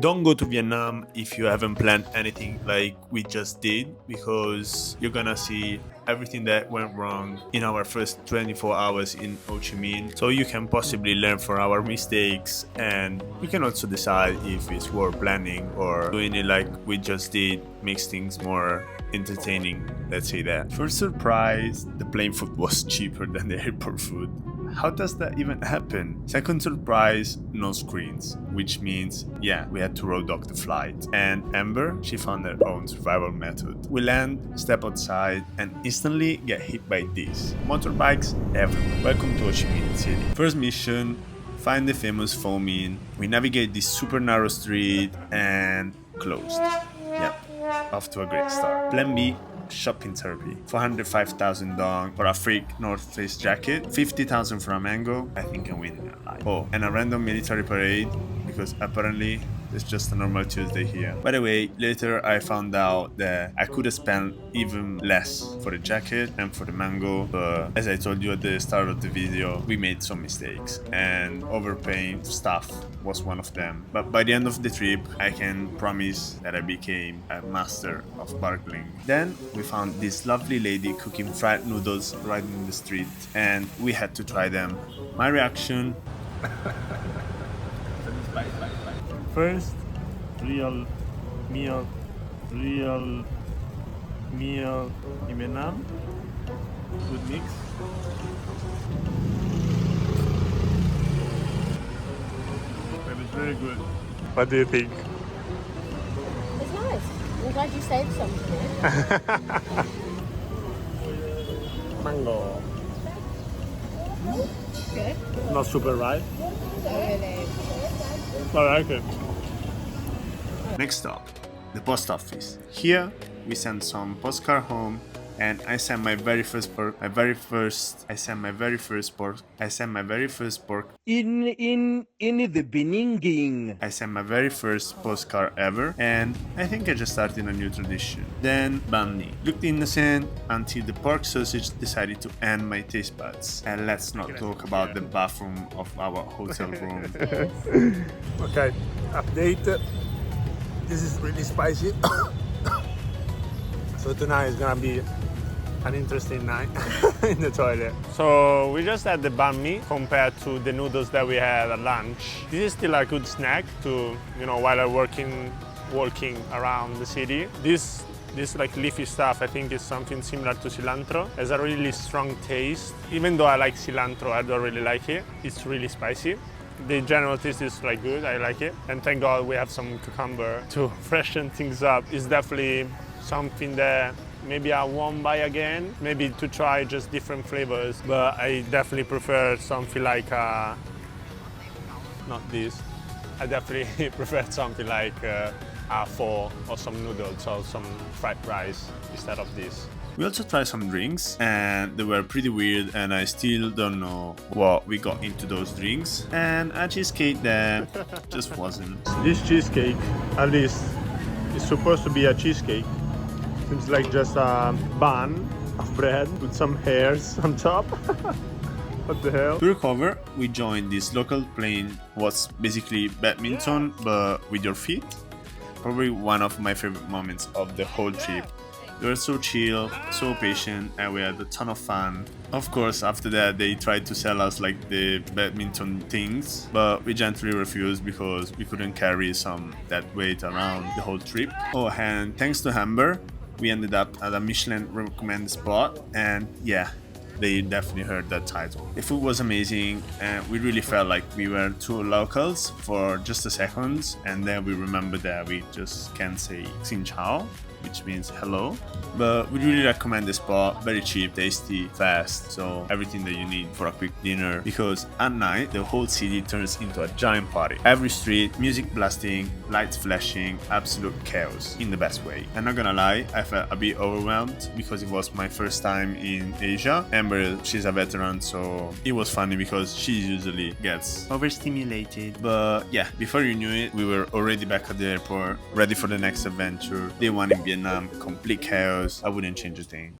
Don't go to Vietnam if you haven't planned anything like we just did, because you're gonna see everything that went wrong in our first 24 hours in Ho Chi Minh. So you can possibly learn from our mistakes, and you can also decide if it's worth planning or doing it like we just did makes things more entertaining. Let's say that. First surprise, the plane food was cheaper than the airport food. How does that even happen? Second surprise, no screens, which means, yeah, we had to road dog the flight. And Amber, she found her own survival method. We land, step outside, and instantly get hit by this. Motorbikes everywhere. Welcome to Ho Chi Minh City. First mission, find the famous phone in. We navigate this super narrow street and closed. Yep, off to a great start. Plan B, shopping therapy. 405,000 dong for a freak North Face jacket, 50,000 for a mango. I think I'm winning a life. Oh, and a random military parade, because apparently it's just a normal Tuesday here. By the way, later I found out that I could have spent even less for the jacket and for the mango, but as I told you at the start of the video, we made some mistakes and overpaying stuff was one of them. But by the end of the trip, I can promise that I became a master of bargaining. Then we found this lovely lady cooking fried noodles right in the street, and we had to try them. My reaction, first, real meal, real meal in Vietnam. Good mix. It was very good. What do you think? It's nice. I'm glad you saved some for me. Mango. Good. Not super right. Really. I like it. Next stop, the post office. Here we send some postcard home, and I sent my very first pork. In the beginning. I sent my very first postcard ever, and I think I just started a new tradition. Then banh mi. Looked innocent until the pork sausage decided to end my taste buds. And let's not talk about the bathroom of our hotel room. Okay, update. This is really spicy. So tonight is gonna be an interesting night in the toilet. So we just had the banh mi compared to the noodles that we had at lunch. This is still a good snack to, while I'm walking around the city. This like leafy stuff, I think is something similar to cilantro. It has a really strong taste. Even though I like cilantro, I don't really like it. It's really spicy. The general taste is like good, I like it. And thank God we have some cucumber to freshen things up. It's definitely something that maybe I won't buy again, maybe to try just different flavors, but I definitely prefer something like, not this, I definitely prefer something like a pho or some noodles or some fried rice instead of this. We also tried some drinks, and they were pretty weird, and I still don't know what we got into those drinks. And a cheesecake that just wasn't. This cheesecake, at least, is supposed to be a cheesecake. Seems like just a bun of bread with some hairs on top. What the hell? To recover, we joined this local playing what's basically badminton, but with your feet. Probably one of my favorite moments of the whole trip. They were so chill, so patient, and we had a ton of fun. Of course, after that, they tried to sell us like the badminton things, but we gently refused because we couldn't carry that weight around the whole trip. Oh, and thanks to Amber, we ended up at a Michelin recommended spot, and yeah, they definitely heard that title. The food was amazing, and we really felt like we were two locals for just a second, and then we remembered that we just can't say Xin Chao, which means hello. But we really recommend the spot, very cheap, tasty, fast, so everything that you need for a quick dinner, because at night the whole city turns into a giant party. Every street, music blasting, lights flashing, absolute chaos in the best way. I'm not gonna lie, I felt a bit overwhelmed because it was my first time in Asia. Amber, she's a veteran, so it was funny because she usually gets overstimulated. But yeah, before you knew it, we were already back at the airport, ready for the next adventure. Day one in Vietnam, complete chaos. I wouldn't change a thing.